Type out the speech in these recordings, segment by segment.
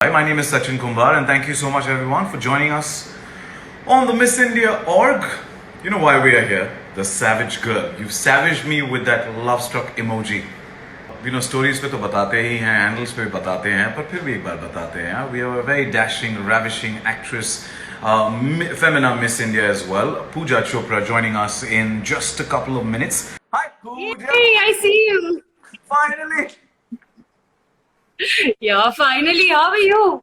Hi, my name is Sachin Kumbar, and thank you so much, everyone, for joining us on the Miss India org. You know why we are here? The Savage Girl. You savaged me with that love struck emoji. Stories पे तो बताते ही हैं, handles पे भी बताते हैं, पर फिर भी एक बार बताते हैं. We have a very dashing, ravishing actress, femina Miss India as well, Pooja Chopra, joining us in just a couple of minutes. Hi, Pooja. Hey, I see you. Finally. Yeah, finally. How are you?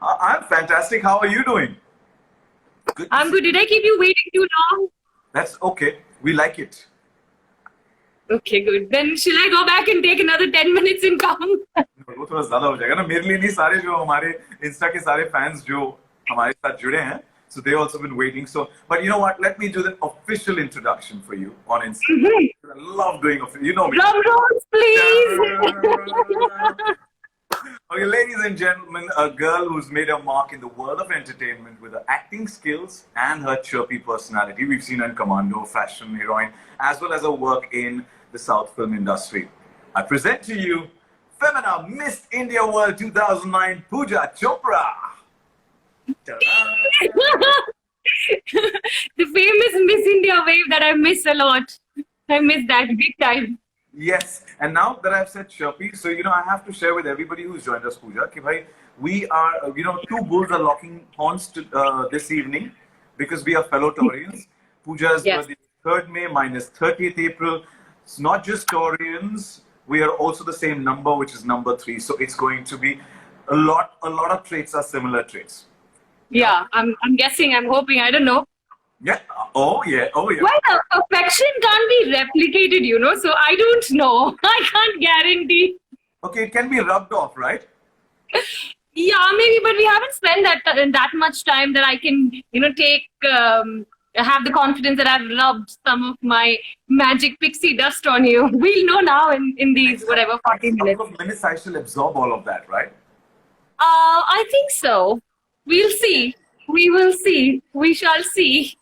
I'm fantastic. How are you doing? Good. I'm good. Did I keep you waiting too long? That's okay. We like it. Okay, good. Then shall I go back and take another 10 minutes and come? वो थोड़ा ज्यादा हो जाएगा ना मेरे लिए नहीं सारे जो हमारे इंस्टा के सारे फैंस जो हमारे साथ जुड़े हैं so they also been waiting so but you know what let me do the official introduction for you on Instagram. I love doing you know me. Drum rolls, please. Okay, ladies and gentlemen, a girl who's made a mark in the world of entertainment with her acting skills and her chirpy personality. We've seen her in Commando, fashion heroine, as well as her work in the South film industry. I present to you Femina Miss India World 2009, Pooja Chopra. The famous Miss India wave that I miss a lot. I miss that big time. Yes, and now that I've said chirpy, so I have to share with everybody who's joined us, Pooja, कि भाई we are, two bulls are locking horns this evening because we are fellow Taurians. Pooja's birthday is 3rd May, mine is 30th April. It's not just Taurians, we are also the same number, which is number 3. So it's going to be a lot of traits are similar traits. Yeah, I'm guessing, I'm hoping, I don't know. Yeah. Oh yeah. Well, perfection can't be replicated, so I don't know. I can't guarantee. Okay, it can be rubbed off, right? Yeah, maybe, but we haven't spent that much time that I can, have the confidence that I've rubbed some of my magic pixie dust on you. We'll know now in these, whatever, 40 minutes. Couple of minutes, I shall absorb all of that, right? I think so. We'll see. We will see. We shall see.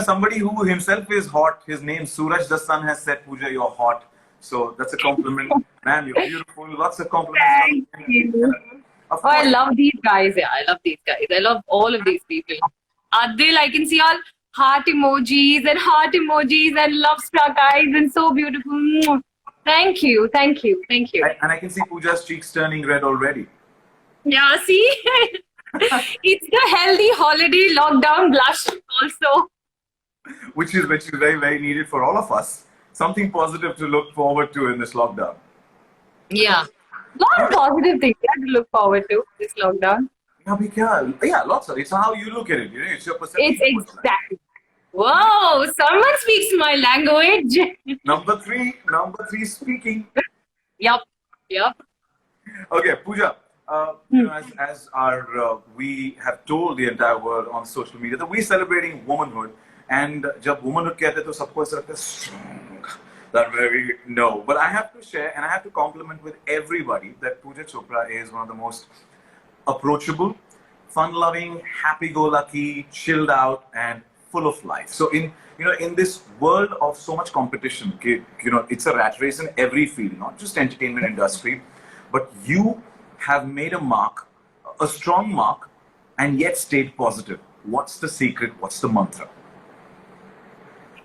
Somebody who himself is hot, his name Suraj the Sun has said, Pooja, you're hot. So that's a compliment. Man, you're beautiful. Lots of compliments. Thank you. I love these guys. Yeah, I love these guys. I love all of these people. Adil, I can see all heart emojis and love struck eyes and so beautiful. Thank you. Thank you. Thank you. And I can see Pooja's cheeks turning red already. Yeah, see? It's the healthy holiday lockdown blush also. Which is very, very needed for all of us. Something positive to look forward to in this lockdown. Yeah. Lot of positive things to look forward to this lockdown. Yeah, lots of. It's how you look at it. It's your perception. It's exactly. Whoa, someone speaks my language. Number three speaking. Yep. Okay, Pooja. As we have told the entire world on social media that we're celebrating womanhood, and जब womanhood कहते हैं तो सबको ऐसा लगता है strong. That very no, but I have to share and I have to compliment with everybody that Pooja Chopra is one of the most approachable, fun-loving, happy-go-lucky, chilled out, and full of life. So in this world of so much competition, it's a rat race in every field, not just entertainment industry, but you have made a mark, a strong mark, and yet stayed positive. What's the secret? What's the mantra?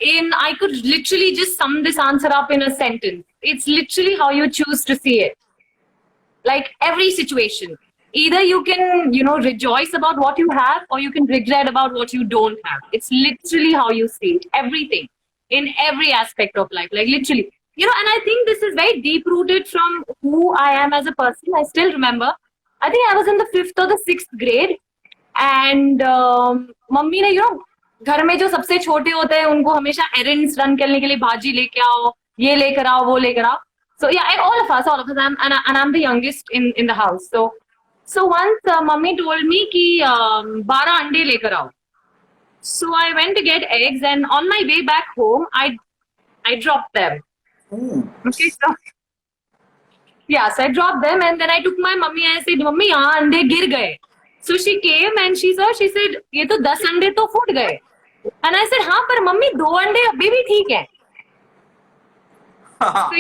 I could literally just sum this answer up in a sentence. It's literally how you choose to see it. Like every situation. Either you can, rejoice about what you have, or you can regret about what you don't have. It's literally how you see it. Everything. In every aspect of life. Like literally. And I think this is very deep-rooted from who I am as a person. I still remember. I think I was in the 5th or the 6th grade. And mummy ने, घर में जो सबसे छोटे होते हैं उनको हमेशा errands run करने के लिए भाजी लेके आओ, ये लेकर आओ, वो लेकर आओ. So yeah, all of us, and I'm the youngest in the house. So once mummy told me कि 12 अंडे लेकर आओ. So I went to get eggs, and on my way back home, I dropped them. Ooh. Okay, so I dropped them, and then I took my mummy and I said, "Mummy, यहाँ अंडे गिर गए." So she came and she said, "ये तो 10 अंडे तो फूट गए." And I said, "हाँ, पर मम्मी 2 अंडे अभी भी ठीक है." So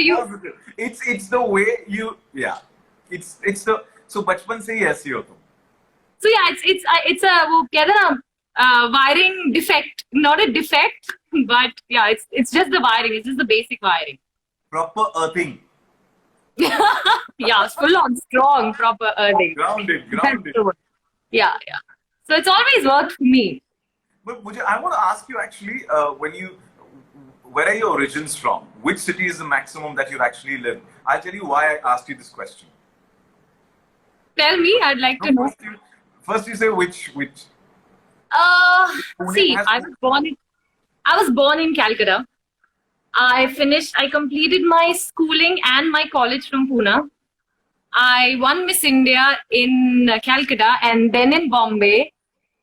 it's the way you it's the So बचपन से ही ऐसी हो तुम. So yeah, it's a वो कहते हैं ना wiring defect, not a defect, but yeah, it's just the wiring. It's just the basic wiring. Proper earthing. Yeah, it's full on strong, proper earning. Grounded. That's true. Yeah, yeah. So it's always worked for me. But I want to ask you actually, where are your origins from? Which city is the maximum that you've actually lived? I'll tell you why I asked you this question. Tell me, I'd like to know. First you say which. See, I was born in Calcutta. I completed my schooling and my college from Pune. I won Miss India in Calcutta and then in Bombay.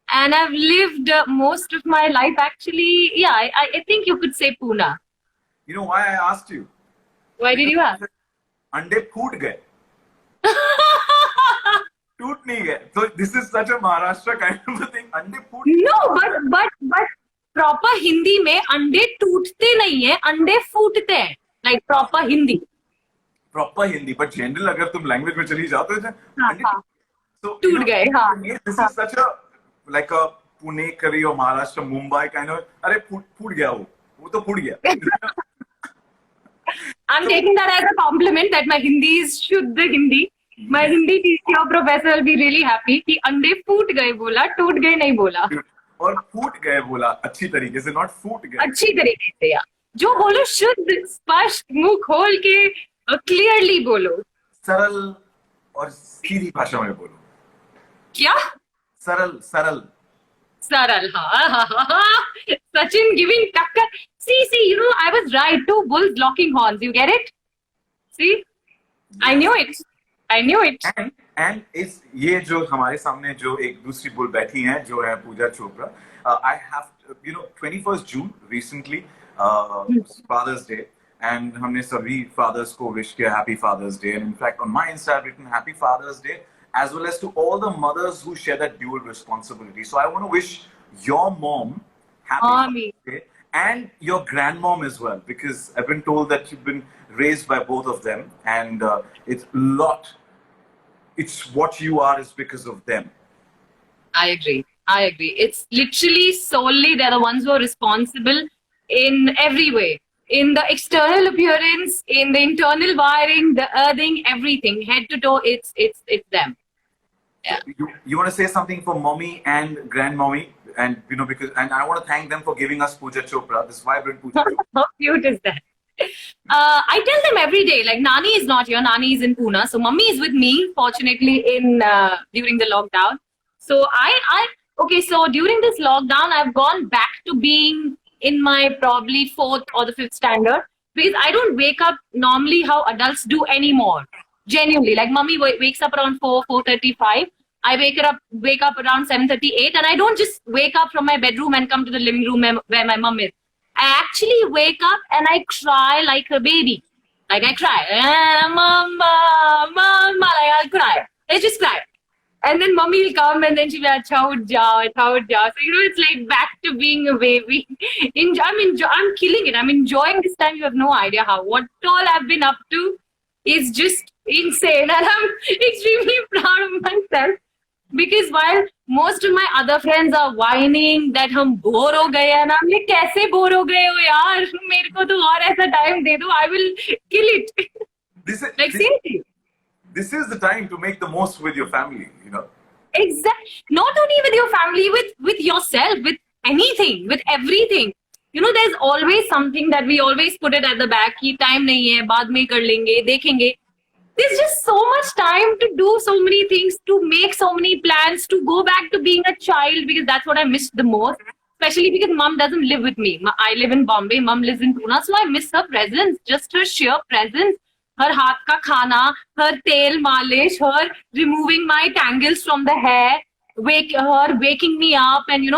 And I've lived most of my life actually, yeah, I think you could say Pune. You know why I asked you? Why did you ask? अंडे फूट गए. टूट नहीं गए. So this is such a Maharashtra kind of a thing. अंडे फूट. No, but proper Hindi में अंडे टूटते नहीं है, अंडे फूटते हैं. Like proper Hindi. Proper Hindi, but general अगर तुम language में चली जाओ तो हाँ. So टूट गए, हाँ. This is such a like a Pune curry or Maharashtra Mumbai kind of. अरे फूट गया वो तो फूट गया. I'm taking that as a compliment that my Hindi is Shuddha Hindi. My Hindi teacher professor will be really happy कि अंडे फूट गए बोला, टूट गए नहीं बोला. और फूट गए बोला अच्छी तरीके से, not फूट गए. अच्छी तरीके से यार. जो बोलो शुद्ध, स्पष्ट, मुंह खोल के क्लियरली बोलो. सरल और सीधी भाषा में बोलो. क्या? सरल. Sachin giving takkar. See, you know, I was right. 2 bulls locking horns. You get it? See? I knew it. And इस ये जो हमारे सामने जो एक दूसरी बुल बैठी हैं जो है पूजा Chopra. I have 21st June recently Father's Day, and हमने सभी fathers को wish किया Happy Father's Day, and in fact on my Insta I've written Happy Father's Day as well as to all the mothers who share that dual responsibility. So I want to wish your mom Happy Father's Day and your grandmom as well, because I've been told that you've been raised by both of them, and it's what you are is because of them. I agree. It's literally solely they're the ones who are responsible in every way. In the external appearance, in the internal wiring, the earthing, everything, head to toe, it's them. Yeah. You want to say something for mommy and grandmommy, and because I want to thank them for giving us Pooja Chopra, this vibrant Pooja Chopra. How cute is that? I tell them every day, like Nani is not here, Nani is in Pune, so Mummy is with me, fortunately, in during the lockdown. So so during this lockdown, I've gone back to being in my probably 4th or the 5th standard, because I don't wake up normally how adults do anymore. Genuinely, like Mummy wakes up around 4:35. I wake up around 7:38, and I don't just wake up from my bedroom and come to the living room where my mum is. I actually wake up and I cry like a baby. Like I cry, mama, like I'll cry. I just cry. And then Mummy will come and then she'll be like, "Chao jao." So, it's like back to being a baby. I'm killing it. I'm enjoying this time. You have no idea how. What all I've been up to is just insane. And I'm extremely proud of myself. Because while most of my other friends are whining that हम bore हो गए हैं, I'm like, कैसे bore हो गए हो यार? मेरे को तो और ऐसा time दे दो, I will kill it. Seriously. This is the time to make the most with your family, Exactly. Not only with your family, with yourself, with anything, with everything. There's always something that we always put it at the back. कि time नहीं है, बाद में कर लेंगे, देखेंगे. There's just so much time to do so many things, to make so many plans, to go back to being a child, because that's what I missed the most. Especially because mom doesn't live with me. I live in Bombay, mom lives in Pune, so I miss her presence, just her sheer presence. Her haath ka khana, her tel malish, her removing my tangles from the hair, her waking me up, and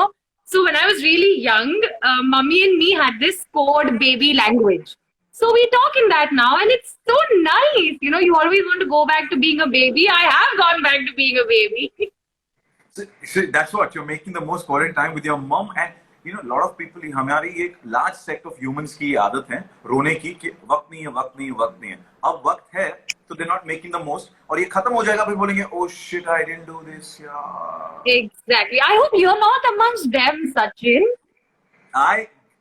So when I was really young, Mummy and me had this code baby language. So we talk in that now, and it's so nice. You always want to go back to being a baby. I have gone back to being a baby. So that's what you're making the most important time with your mom. And you know, lot of people, हमारी एक large sect of humans की आदत है रोने की कि वक्त नहीं है, वक्त नहीं है, वक्त नहीं है. अब वक्त है, so they're not making the most. और ये खत्म हो जाएगा, फिर बोलेंगे, oh shit, I didn't do this, yeah. Exactly. I hope you're not amongst them, Sachin.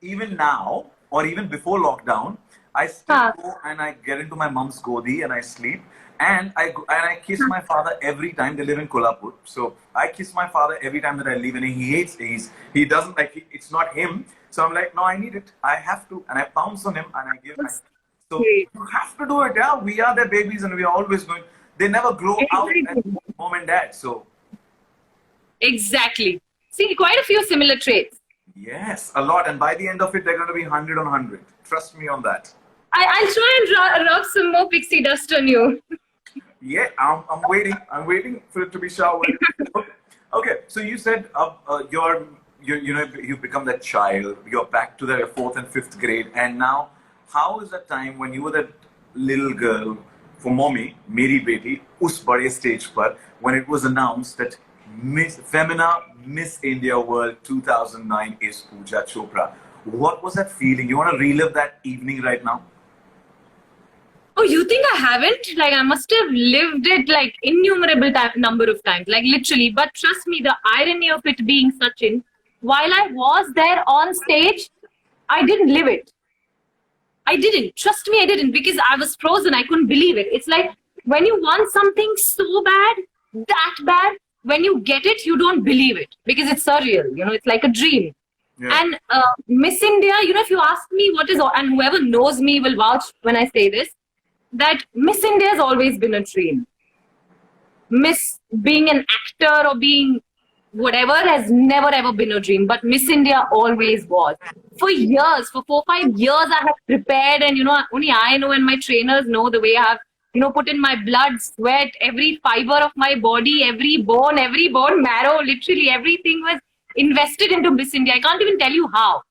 Even now, or even before lockdown, I still go and I get into my mom's godi and I sleep. And I kiss my father every time. They live in Kolhapur, so I kiss my father every time that I leave, and he doesn't like it. It's not him. So I'm like, no, I need it. I have to, and I pounce on him and I give. So you have to do it. Yeah, we are their babies, and we are always going. They never grow out as mom and dad. So exactly. See, quite a few similar traits. Yes, a lot. And by the end of it, they're going to be 100 on 100. Trust me on that. I'll try and rub some more pixie dust on you. Yeah, I'm waiting. I'm waiting for it to be showered. Okay, so you said you've become that child. You're back to the 4th and 5th grade, and now, how is that time when you were that little girl for mommy, Meri Beti, us bade stage par, when it was announced that Miss India World 2009 is Pooja Chopra? What was that feeling? You want to relive that evening right now? Oh, you think I haven't? Like, I must have lived it like innumerable number of times, like literally. But trust me, the irony of it being Sachin, while I was there on stage, I didn't live it. I didn't. Trust me, I didn't, because I was frozen. I couldn't believe it. It's like when you want something so bad, that bad, when you get it, you don't believe it because it's surreal. You know, it's like a dream. Yeah. And Miss India, you know, if you ask me what is, and whoever knows me will vouch when I say this, that Miss India has always been a dream. Miss being an actor or being whatever has never ever been a dream, but Miss India always was. For years, for 4-5 years, I have prepared, and you know, only I know and my trainers know the way I have, you know, put in my blood, sweat, every fiber of my body, every bone marrow, literally everything was invested into Miss India. I can't even tell you how.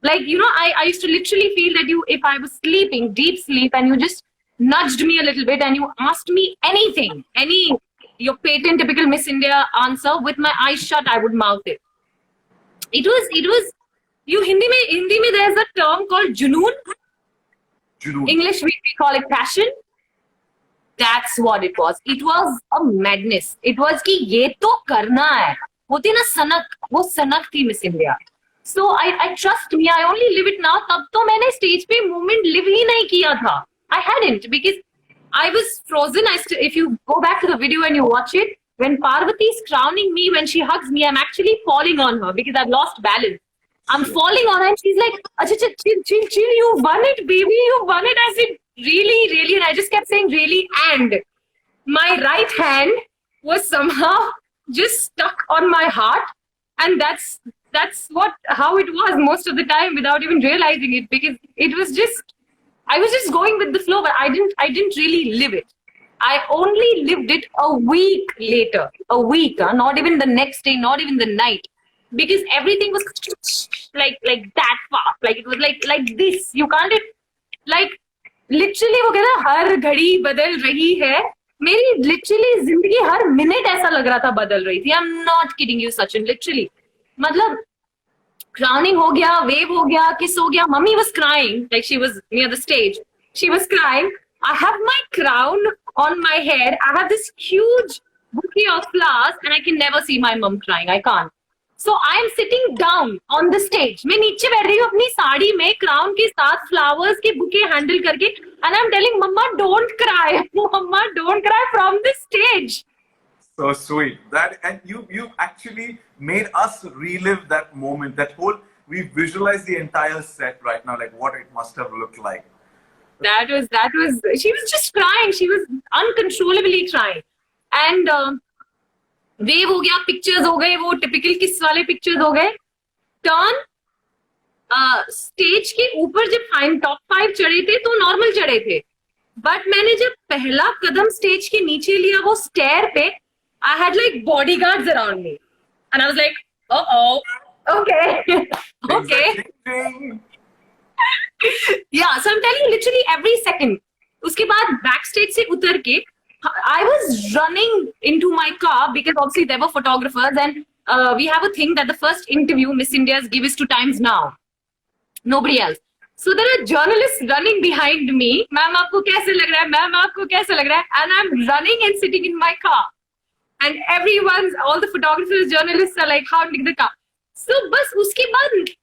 Like, you know, I used to literally feel that if I was sleeping, deep sleep, and you just nudged me a little bit and you asked me anything, your patent typical Miss India answer, with my eyes shut, I would mouth it. It was, Hindi mein there's a term called junoon. English we call it passion. That's what it was. It was a madness. It was ki ye to karna hai. Hoti na sanak, wo sanak thi Miss India. So I trust me, I only live it now. Tab to maine stage pe moment live hi nahi kiya tha. I hadn't, because I was frozen. If you go back to the video and you watch it, when Parvati is crowning me, when she hugs me, I'm actually falling on her because I've lost balance. I'm falling on her and she's like, Acha, chill, you won it, baby, you won it. I said, really? And I just kept saying, really? And my right hand was somehow just stuck on my heart. And that's how it was most of the time without even realizing it, because it was just, I was just going with the flow, but I didn't really live it. I only lived it a week later. A week, not even the next day, not even the night. Because everything was like that fast. Like it was like this. You can't, like, literally वो कहता हर घड़ी बदल रही है. मेरी literally जिंदगी हर minute ऐसा लग रहा था बदल रही थी. I'm not kidding you, Sachin. Literally. मतलब crowning ho gaya, wave ho gaya, kiss ho gaya. Mummy was crying, like she was near the stage. She was crying. I have my crown on my head. I have this huge bouquet of flowers, and I can never see my mum crying. I can't. So I am sitting down on the stage. मैं नीचे बैठ रही हूँ अपनी साड़ी में crown के साथ flowers के bouquet handle करके, and I'm telling Mama, don't cry. Mama, don't cry from the stage. So sweet. That, and you actually made us relive that moment. That whole, we visualize the entire set right now, like what it must have looked like. That was. She was just crying. She was uncontrollably crying. And wave हो गया, pictures हो गए, वो typical kiss वाले pictures हो गए. Turn. Stage के ऊपर जब top 5 चढ़े थे तो normal चढ़े थे. But मैंने जब पहला कदम stage के नीचे लिया वो stair पे, I had like bodyguards around me. And I was like, uh-oh, okay, okay. Yeah, so I'm telling you, literally every second. उसके बाद backstage से उतर के, I was running into my car because obviously there were photographers, and we have a thing that the first interview Miss India's give is to Times Now. Nobody else. So there are journalists running behind me. Ma'am, aapko kaise lag raha hai? Ma'am, aapko kaise lag raha hai? And I'm running and sitting in my car. And all the photographers, journalists are like, how did the car? So, bas uske baad,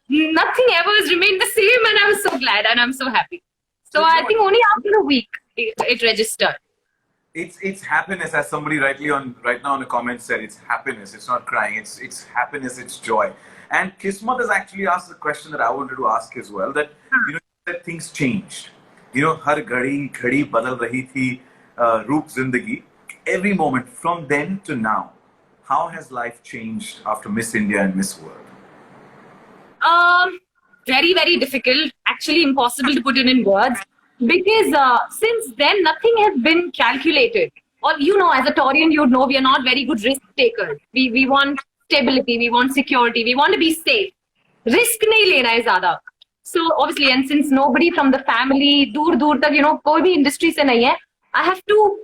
nothing ever has remained the same, and I'm so glad and I'm so happy. So I think only after a week it registered. It's happiness, as somebody right now in the comments said. It's happiness. It's not crying. It's happiness. It's joy. And Kismat has actually asked a question that I wanted to ask as well. That that things changed. हर घड़ी बदल रही थी रूप जिंदगी. Every moment from then to now, how has life changed after Miss India and Miss World? Very, very difficult. Actually, impossible to put it in words. Because since then, nothing has been calculated. Or, as a Taurian, we are not very good risk takers. We want stability, we want security, we want to be safe. Risk nahi lena hai zyada. So, obviously, and since nobody from the family, dur tak, koi bhi industry se nahi hai, I have to,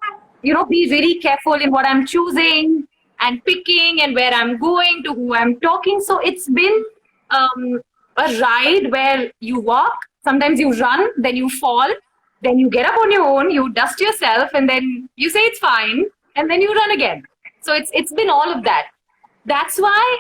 be very careful in what I'm choosing and picking and where I'm going, to who I'm talking. So, it's been a ride where you walk, sometimes you run, then you fall, then you get up on your own, you dust yourself, and then you say it's fine, and then you run again. So it's been all of that. That's why,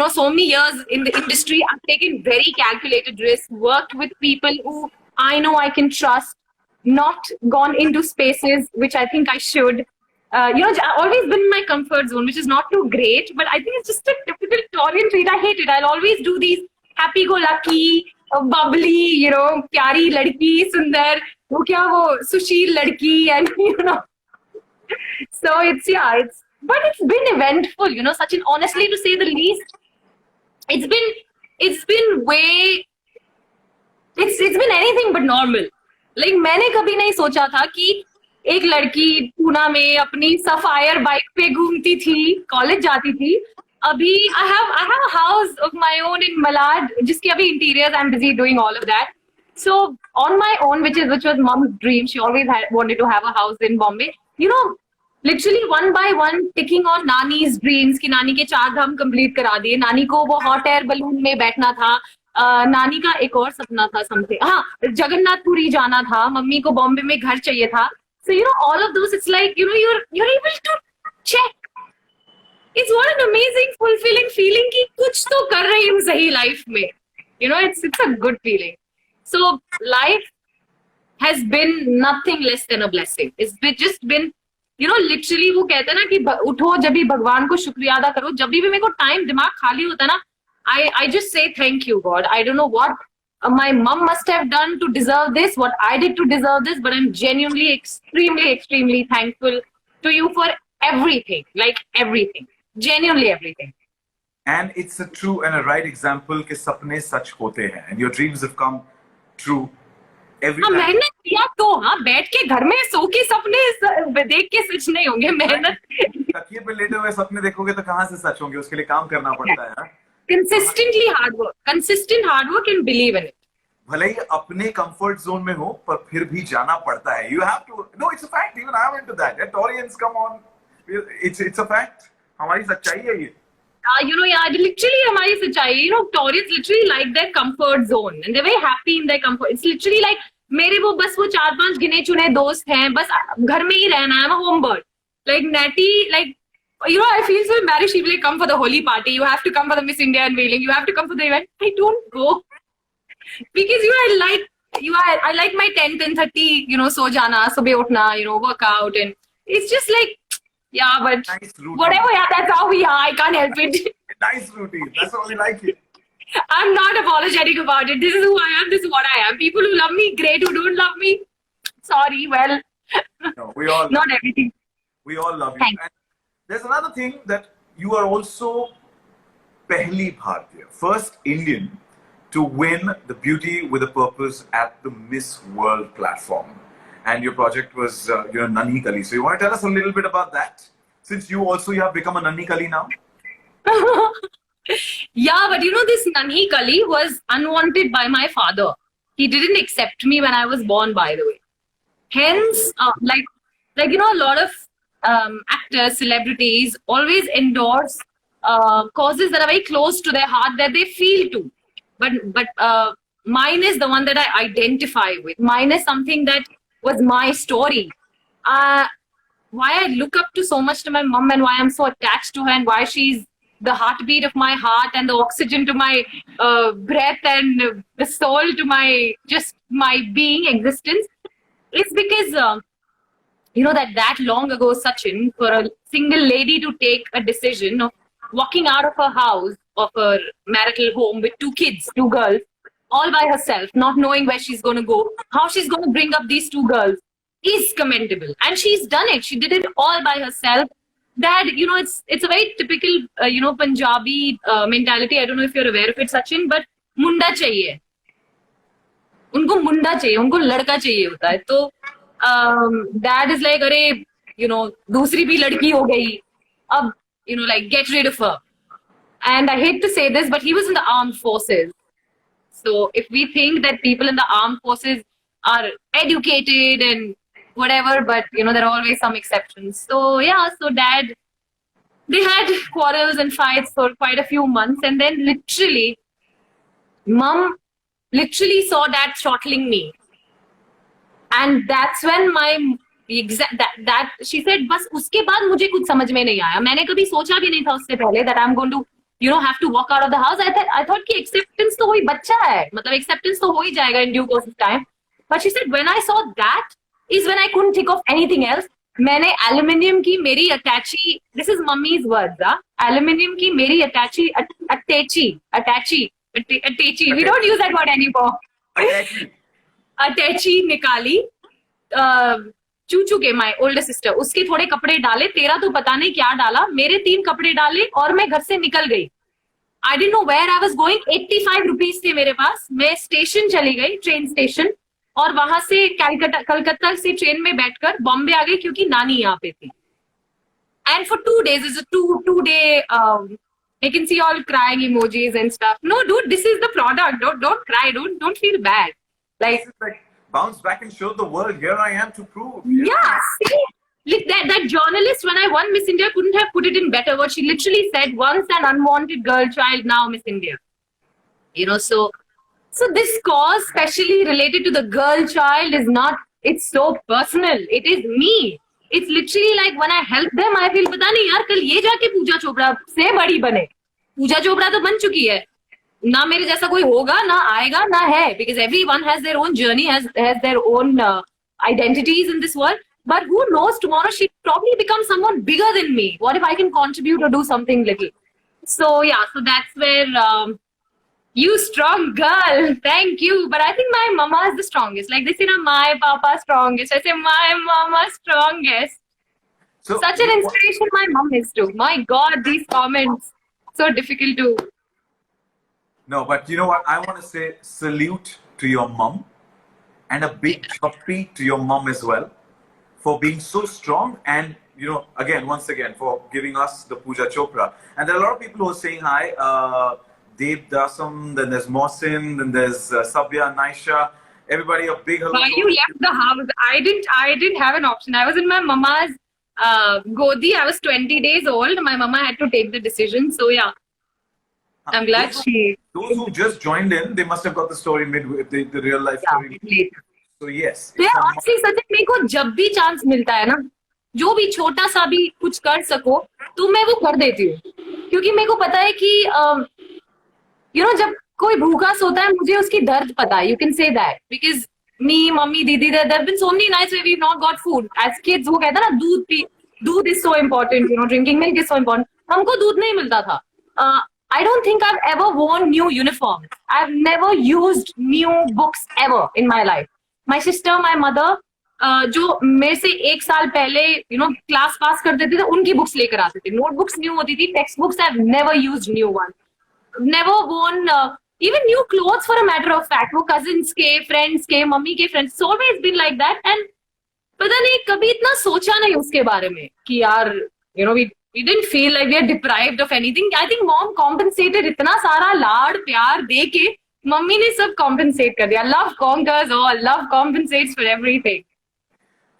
so many years in the industry, I've taken very calculated risks, worked with people who I know I can trust, not gone into spaces which I think I should. I've always been in my comfort zone, which is not too great, but I think it's just a typical Taurian trait. I hate it. I'll always do these happy-go-lucky, bubbly, pyari ladki, sundar, sushil ladki, and So but it's been eventful, Sachin, honestly, to say the least, it's been anything but normal. Like, मैंने कभी नहीं सोचा था कि एक लड़की पूना में अपनी सफायर बाइक पे घूमती थी, कॉलेज जाती थी. अभी I have a house of my own in Malad, जिसके अभी interiors I'm busy doing all of that. So on my own, which was mom's dream, she always wanted to have a house in Bombay. Literally one by one ticking on Nani's dreams कि नानी के 4 धाम complete करा दिए. नानी को वो hot air balloon में बैठना था. नानी का एक और सपना था something. हाँ, जगन्नाथपुरी जाना था. मम्मी को बॉम्बे में घर चाहिए था. So all of those, it's like you're able to check. It's what an amazing, fulfilling feeling कि कुछ तो कर रही हूँ सही life में. It's a good feeling. So life has been nothing less than a blessing. It's just been, literally वो कहते हैं ना कि उठो जब भी भगवान को शुक्रिया अदा करो. जब भी मेरे को time दिमाग खाली होता ना, I just say thank you God. I don't know what my mom must have done to deserve this, what I did to deserve this, but I'm genuinely extremely, extremely thankful to you for everything, like everything, genuinely everything. And it's a true and a right example कि सपने सच होते हैं, and your dreams have come true every time. मेहनत किया तो बैठ के घर में सो के सपने देख के सच नहीं होंगे. मेहनत तकिए पे लेटे हुए सपने देखोगे तो कहाँ से सच होंगे? उसके लिए काम करना पड़ता है. Consistent hard work and believe in it. भले ही अपने comfort zone में हो, पर फिर भी जाना पड़ता है. You have to. No, it's a fact. Even I went to that. Taurians, come on. It's a fact. हमारी सच्चाई है ये. Literally हमारी सच्चाई. Taurians literally like their comfort zone and they're very happy in their comfort. It's literally like मेरे वो 4-5 गिने चुने दोस्त हैं. बस घर में ही रहना है. I'm a homebird. Like Natty, like. I feel so embarrassed. She will come for the holy party. You have to come for the Miss India unveiling. You have to come for the event. I don't go because I like my 10:30. So jana, subah utna, work out, and it's just like but nice whatever. That's how we are. I can't help it. Nice routine. That's how we like it. I'm not apologetic about it. This is who I am. This is what I am. People who love me, great. Who don't love me, sorry. Well, no, we all not everything. We all love you. Thanks. And there's another thing that you are also Pehli Bharatiya, first Indian to win the Beauty with a Purpose at the Miss World platform. And your project was, Nanhi Kali. So you want to tell us a little bit about that? Since you have become a Nanhi Kali now? Yeah, but this Nanhi Kali was unwanted by my father. He didn't accept me when I was born, by the way. Hence, a lot of actors, celebrities always endorse causes that are very close to their heart that they feel to. But mine is the one that I identify with. Mine is something that was my story. Why I look up to so much to my mom and why I'm so attached to her and why she's the heartbeat of my heart and the oxygen to my breath and the soul to my just my being existence. It's because that long ago, Sachin, for a single lady to take a decision of walking out of her house, of her marital home with 2 kids, 2 girls, all by herself, not knowing where she's going to go, how she's going to bring up these 2 girls, is commendable. And she's done it. She did it all by herself. That, it's a very typical, Punjabi mentality. I don't know if you're aware of it, Sachin, but munda chahiye. उनको मुंडा चाहिए, उनको लड़का चाहिए होता है. तो dad is like, अरे दूसरी भी लड़की हो गई, अब like get rid of her. And I hate to say this, but he was in the armed forces. So if we think that people in the armed forces are educated and whatever, but there are always some exceptions. So yeah, so dad, they had quarrels and fights for quite a few months, and then mom literally saw dad throttling me. And that's when that she said, बस उसके बाद मुझे कुछ समझ में नहीं आया. मैंने कभी सोचा भी नहीं था उससे पहले that I'm going to have to walk out of the house. I thought कि acceptance तो वही बच्चा है, मतलब acceptance तो हो ही जाएगा in due course of time. But she said when I saw that is when I couldn't think of anything else. मैंने aluminium की मेरी attache, this is mummy's words, aluminium की मेरी attache, we don't use that word anymore. अटैची निकाली, चूचू के my older sister, उसके थोड़े कपड़े डाले, तेरा तो पता नहीं क्या डाला, मेरे 3 कपड़े डाले और मैं घर से निकल गई. I didn't know where I was going. 85 rupees थे मेरे पास. मैं स्टेशन चली गई, ट्रेन स्टेशन, और वहां से कलकत्ता से ट्रेन में बैठकर बॉम्बे आ गई क्योंकि नानी यहाँ पे थी. And for 2 days, it's a two day. I can see all crying emojis and stuff. No, dude, this is the product. Don't cry. Don't feel bad. Like bounce back and show the world, here I am to prove. Yeah, see, that journalist, when I won Miss India, couldn't have put it in better words. She literally said, once an unwanted girl child, now Miss India. So this cause, especially related to the girl child, is not, it's so personal. It is me. It's literally like when I help them, I feel, पता नहीं यार, कल ये जाके पूजा चोपड़ा से बड़ी बने. पूजा चोपड़ा तो बन चुकी है. ना मेरे जैसा कोई होगा, ना आएगा, ना है. Because everyone has their own journey, has their own identities in this world. But who knows, tomorrow she'll probably become someone bigger than me. What if I can contribute or do something little? So yeah, so that's where you strong girl. Thank you. But I think my mama is the strongest. Like they say, my papa strongest. I say my mama strongest. So such an inspiration my mom is too. My God, these comments so difficult to. No, but you know what? I want to say salute to your mom and a big chappy to your mom as well for being so strong and, once again, for giving us the Pooja Chopra. And there are a lot of people who are saying hi. Dev Dasam, then there's Mohsin, then there's Sabya, Naisha. Everybody a big hello. Why you left the house? I didn't have an option. I was in my mama's Godi. I was 20 days old. My mama had to take the decision. So yeah. I'm glad those who just joined in, they must have got the story midway, the real life story. Later. So yes. Yeah, honestly, Sachin, मेरे को जब भी chance मिलता है ना, जो भी छोटा सा भी कुछ कर सको, तो मैं वो कर देती हूँ. क्योंकि मेरे को पता है कि जब कोई भूखा सोता है, मुझे उसकी दर्द पता है. You can say that because me, mummy, didi, there have been so many nights where we've not got food. As kids, वो कहता है ना, दूध is so important. Drinking milk is so important. हमको दूध नहीं मिलता था. I don't think I've ever worn new uniforms. I've never used new books ever in my life. My sister, my mother, जो मेरे से 1 साल पहले क्लास पास करते थे, उनकी बुक्स लेकर आते थे. नोटबुक्स न्यू होती थी, text books. I've never used new ones. Never worn even new clothes for a matter of fact. वो cousins के, friends के, मम्मी के friends. It's always been like that. And पता नहीं कभी इतना सोचा नहीं उसके बारे में कि यार we didn't feel like we are deprived of anything. I think mom compensated इतना सारा लाड प्यार दे के मम्मी ने सब compensate कर दिया. Love conquers all. Love compensates for everything.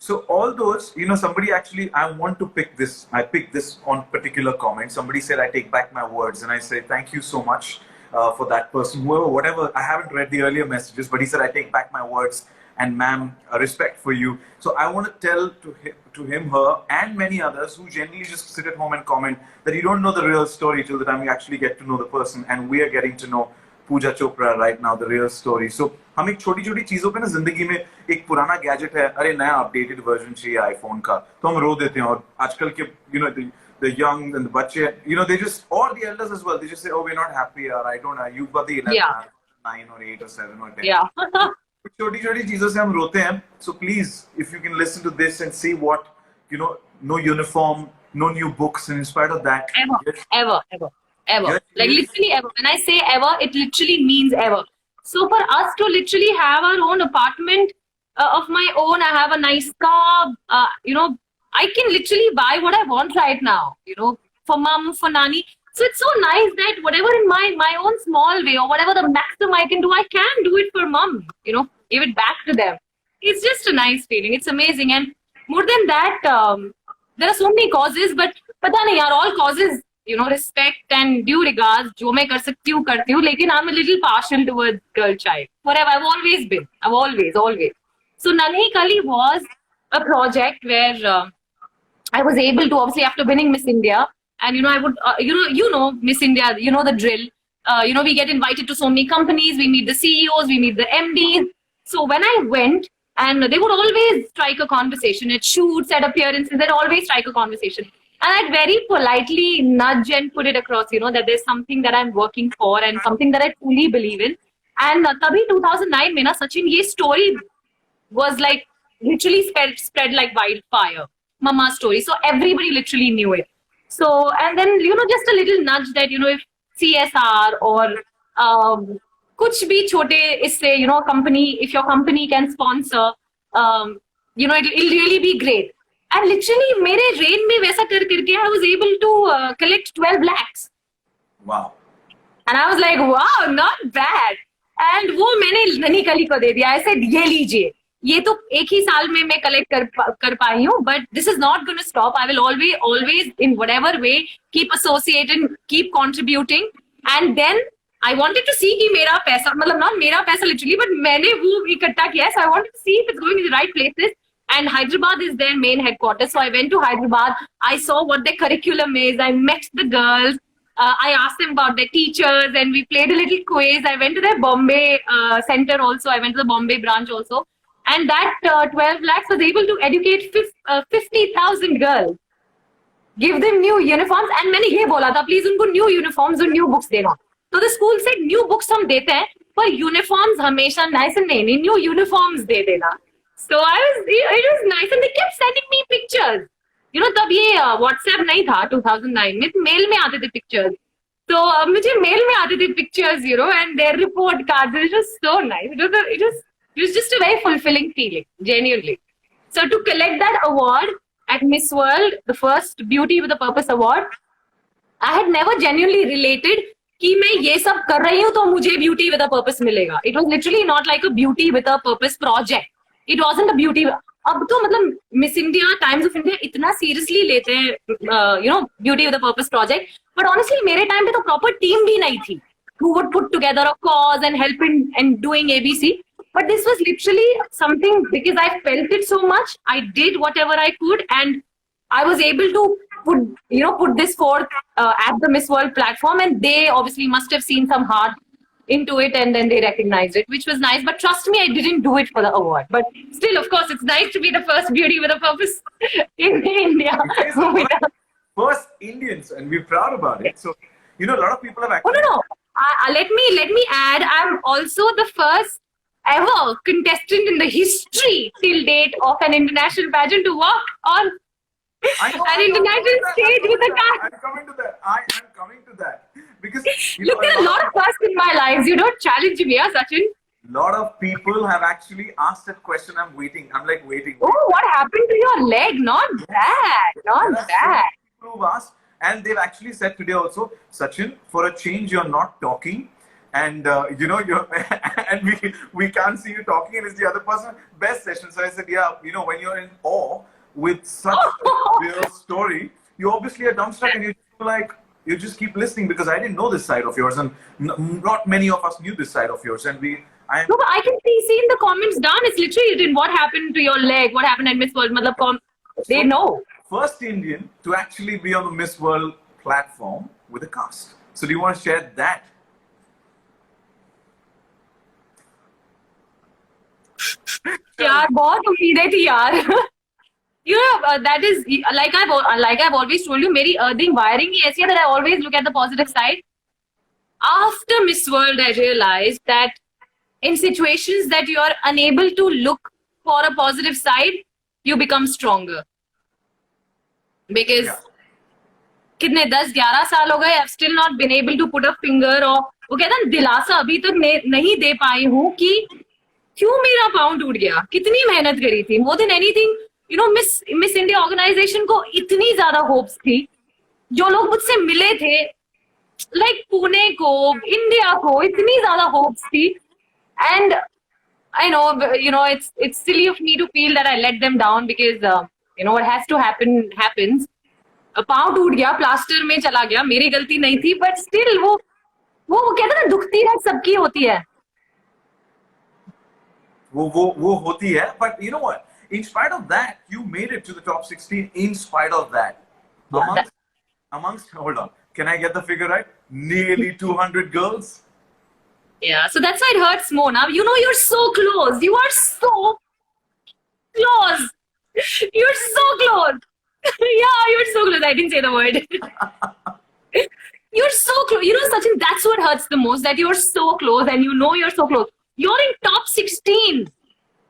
So all those, somebody actually, I want to pick this. I picked this on particular comment. Somebody said, I take back my words. And I say, thank you so much for that person. Whoever, whatever, I haven't read the earlier messages, but he said, I take back my words. And ma'am, respect for you. So I want to tell to him, her, and many others who generally just sit at home and comment that you don't know the real story till the time you actually get to know the person. And we are getting to know Pooja Chopra right now, the real story. So हम एक छोटी-छोटी चीजों पे ना जिंदगी में एक पुराना गैजेट है, अरे नया अपडेटेड वर्जन चाहिए आईफोन का, तो हम रो देते हैं. और आजकल के the young and the बच्चे, they just, or the elders as well, they just say, oh, we're not happy, or I don't know, you've got the 11, Yeah. 9 or 8 or 7 or 10. Yeah. छोटी-छोटी चीजों से हम रोते हैं. So please, if you can listen to this and see what, no uniform, no new books, and in spite of that, Ever. Yes, Like yes. literally ever. When I say ever, it literally means ever. So for us to literally have our own apartment of my own, I have a nice car, I can literally buy what I want right now, for mom, for nani. So it's so nice that whatever in my own small way or whatever the maximum I can do, I can do it for mom, give it back to them. It's just a nice feeling. It's amazing. And more than that, there are so many causes, but pata nahi yaar, all causes, respect and due regards, jo main kar sakti hu karti hu, lekin I'm a little partial towards girl child. Forever, I've always been. Always. So Nanhi Kali was a project where I was able to, obviously after winning Miss India, and I would, Miss India, the drill. We get invited to so many companies, we meet the CEOs, we meet the MDs. So when I went, and they would always strike a conversation at shoots, at appearances, they'd always strike a conversation. And I'd very politely nudge and put it across, that there's something that I'm working for and something that I truly believe in. And tabhi 2009 mein na, Sachin, ye story was like literally spread like wildfire. Mama's story. So everybody literally knew it. So, and then, just a little nudge that, if CSR or kuch bhi chote isse, company, if your company can sponsor, it'll really be great. And literally, mere rain mein वैसा करके I was able to collect 12 lakhs. Wow. And I was like, wow, not bad. And वो मैंने ननी कली को दे दिया. I said, ये लीजिए. ये तो एक ही साल में मैं collect कर पाई हूँ. But this is not going to stop. I will always, in whatever way, keep associating, keep contributing. And then I wanted to see कि मेरा पैसा, मतलब not मेरा पैसा literally, but मैंने वो इकट्ठा किया है. So I wanted to see if it's going in the right places. And Hyderabad is their main headquarters. So I went to Hyderabad. I saw what their curriculum is. I met the girls. I asked them about their teachers and we played a little quiz. I went to their Bombay center also. I went to the Bombay branch also. And that 12 lakhs was able to educate 50,000 girls. Give them new uniforms. And मैंने ये बोला था, please उनको new uniforms और new books देना. So the school said, new books हम देते हैं, पर uniforms हमेशा nice नहीं, new uniforms दे देना. So it was nice and they kept sending me pictures. तब ये WhatsApp नहीं था 2009 में, mail में आते थे pictures. So मुझे mail में आते थे pictures, and their report cards. It was so nice. It was just a very fulfilling feeling, genuinely. So to collect that award at Miss World, the first Beauty with a Purpose award, I had never genuinely related कि मैं ये सब कर रही हूँ तो मुझे Beauty with a Purpose मिलेगा. It was literally not like a Beauty with a Purpose project. It wasn't a beauty. अब तो मतलब Miss India, Times of India इतना seriously लेते हैं, Beauty with a Purpose project. But honestly, मेरे time पे तो proper team भी नहीं थी who would put together a cause and help in doing ABC. But this was literally something because I felt it so much. I did whatever I could, and I was able to put this forth at the Miss World platform, and they obviously must have seen some heart into it, and then they recognized it, which was nice. But trust me, I didn't do it for the award. But still, of course, it's nice to be the first Beauty with a Purpose in India. First Indians, and we're proud about it. So, a lot of people have actually... Oh, no. Let me add, I'm also the first ever contestant in the history till date of an international pageant to walk on an international stage with a car. I'm coming to that. Because look, there are a lot of firsts in my lives. You don't challenge me, Sachin. A lot of people have actually asked that question. I'm waiting. Oh, what happened to your leg? Not bad. People who've asked, and they've actually said today also, Sachin, for a change, you're not talking. and you know, you're and we can't see you talking, and it's the other person. Best session. So I said, yeah, you know, when you're in awe with such a real story, you obviously are dumbstruck, and you just keep listening, because I didn't know this side of yours, and not many of us knew this side of yours, and No, but I can see in the comments down, it's literally written what happened to your leg, what happened at Miss World. They know. First Indian to actually be on the Miss World platform with a cast. So do you want to share that? यार बहुत उम्मीदें थी यार. You know, that is like I've always told you, मेरी earthing wiring ही ऐसी है that I always look at the positive side. After Miss World, I realized that in situations that you are unable to look for a positive side, you become stronger. Because कितने 10-11 साल हो गए, I've still not been able to put a finger, और वो कहता है दिलासा अभी तक नहीं दे पाई हूँ कि क्यों मेरा पाँव टूट गया, कितनी मेहनत करी थी. More than anything, you know, Miss India organization को इतनी ज्यादा hopes थी. जो लोग मुझसे मिले थे, like पुणे को, इंडिया को, इतनी ज्यादा hopes थी. And I know, you know, it's silly of me to feel that I let them down, because you know, what has to happen happens. पाँव टूट गया, प्लास्टर में चला गया, मेरी गलती नहीं थी, but still वो कहते हैं ना, दुखती है सबकी होती है. वो होती है, but you know what? In spite of that, you made it to the top 16. In spite of that, amongst hold on, can I get the figure right? Nearly 200 girls. Yeah, so that's why it hurts more now. You know, you're so close. You are so close. You're so close. Yeah, you're so close. I didn't say the word. You're so close. You know, Sachin, that's what hurts the most, that you're so close and you know you're so close. You're in top 16.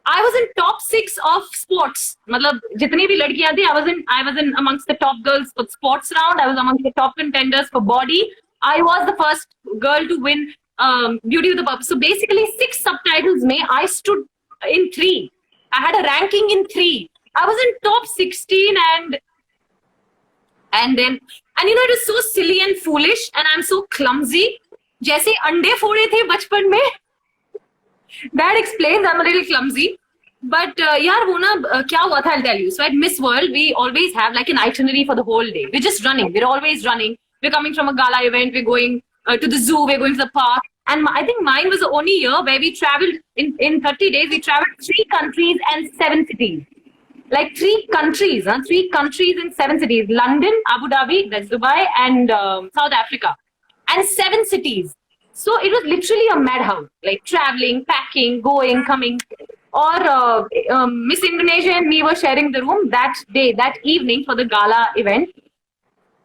I was in top 6 of sports. मतलब जितनी भी लड़कियां थी, I was in amongst the top girls for sports round. I was amongst the top contenders for body. I was the first girl to win Beauty with a Purpose. So basically 6 subtitles में I stood in 3. I had a ranking in 3. I was in top 16, and then you know, it was so silly and foolish, and I'm so clumsy. जैसे अंडे फोड़े थे बचपन में. That explains I'm a little clumsy. But यार वो ना क्या हुआ था, I'll tell you. So at Miss World, we always have like an itinerary for the whole day. We're just running. We're always running. We're coming from a gala event. We're going to the zoo. We're going to the park. And I think mine was the only year where we traveled in 30 days. We traveled 3 countries and 7 cities. Like 3 countries, 3 countries in 7 cities. London, Abu Dhabi, that's Dubai, and South Africa. And 7 cities. So it was literally a madhouse, like traveling, packing, going, coming. Or Miss Indonesia and me were sharing the room that day, that evening for the gala event.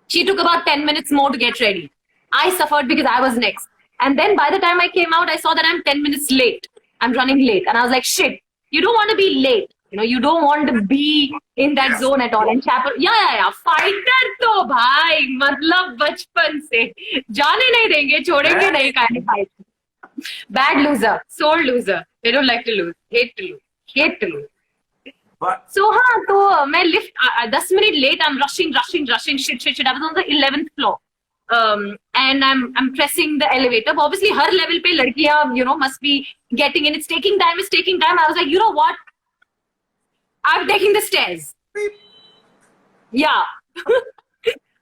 She took about 10 minutes more to get ready. I suffered because I was next. And then by the time I came out, I saw that I'm 10 minutes late. I'm running late. And I was like, shit, you don't want to be late. You know, you don't want to be in that zone at all. And Chapel, yeah. Fighter to bhai, matlab bachpan se. Jaane nahi denge, chhodenge nahi kind of fight. Bad loser, sore loser. They don't like to lose. Hate to lose. But so तो मैं lift 10 minutes late. I'm rushing. Shit. I was on the 11th floor. And I'm pressing the elevator. But obviously, her level pe ladkiyan, you know, must be getting in. It's taking time. I was like, you know what? I'm taking the stairs. Yeah.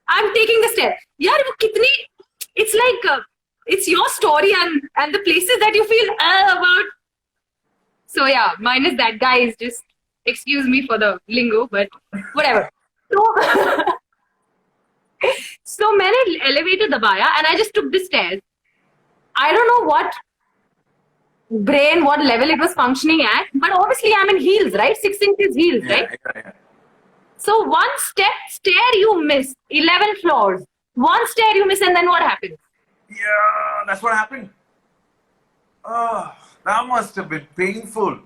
I'm taking the stairs. Yaar, wo kitni, it's like, it's your story and the places that you feel about. So yeah, minus that guy is just, excuse me for the lingo, but whatever. So मैंने elevator दबाया and I just took the stairs. I don't know what level it was functioning at, but obviously I'm in heels, right? 6 inches heels, right? Yeah. So one stair you miss, 11 floors. One stair you miss, and then what happens? Yeah, that's what happened. Oh, that must have been painful.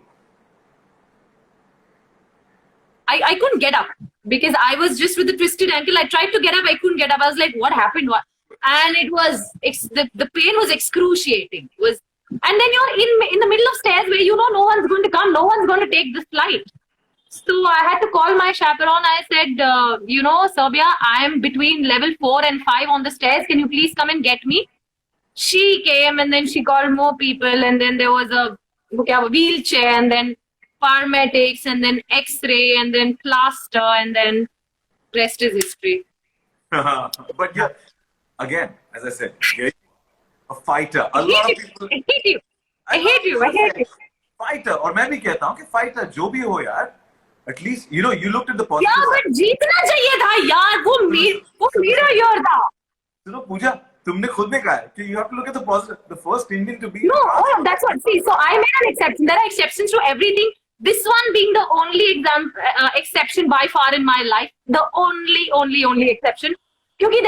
I couldn't get up because I was just with a twisted ankle. I tried to get up, I couldn't get up. I was like, what happened? And it was, the pain was excruciating. And then you're in the middle of stairs where you know no one's going to come, no one's going to take this flight. So I had to call my chaperone. I said, you know, Serbia, I am between level 4 and 5 on the stairs. Can you please come and get me? she came and then she called more people, and then there was a wheelchair, and then paramedics, and then X-ray, and then plaster, and then rest is history. But yeah, again, as I said, you're a fighter. A I lot of hate people. you. I hate you. I hate you. I hate you. Fighter. और मैं भी कहता हूँ कि fighter जो भी हो यार, at least you know you looked at the positive. Yeah, but जीतना चाहिए था यार. वो मेरा year था. सुनो पूजा, तुमने खुद ने कहा है कि you have to look at the positive. The first Indian to be. No, oh, that's what. See, so I made an exception. There are exceptions to everything. This one being the only exception by far in my life. The only exception. Because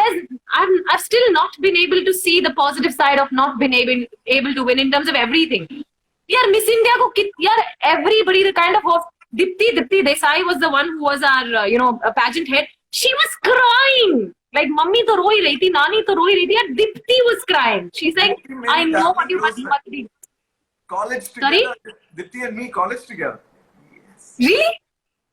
I've still not been able to see the positive side of not being able to win in terms of everything. Yeah, Miss India ko everybody the kind of Dipti Desai was the one who was our a pageant head. She was crying. Like mummy to roi rahi thi, nani to roi rahi thi, and Dipti was crying. She's like, I know what you want. College together. Sorry? Dipti and me college together. Yes. Really?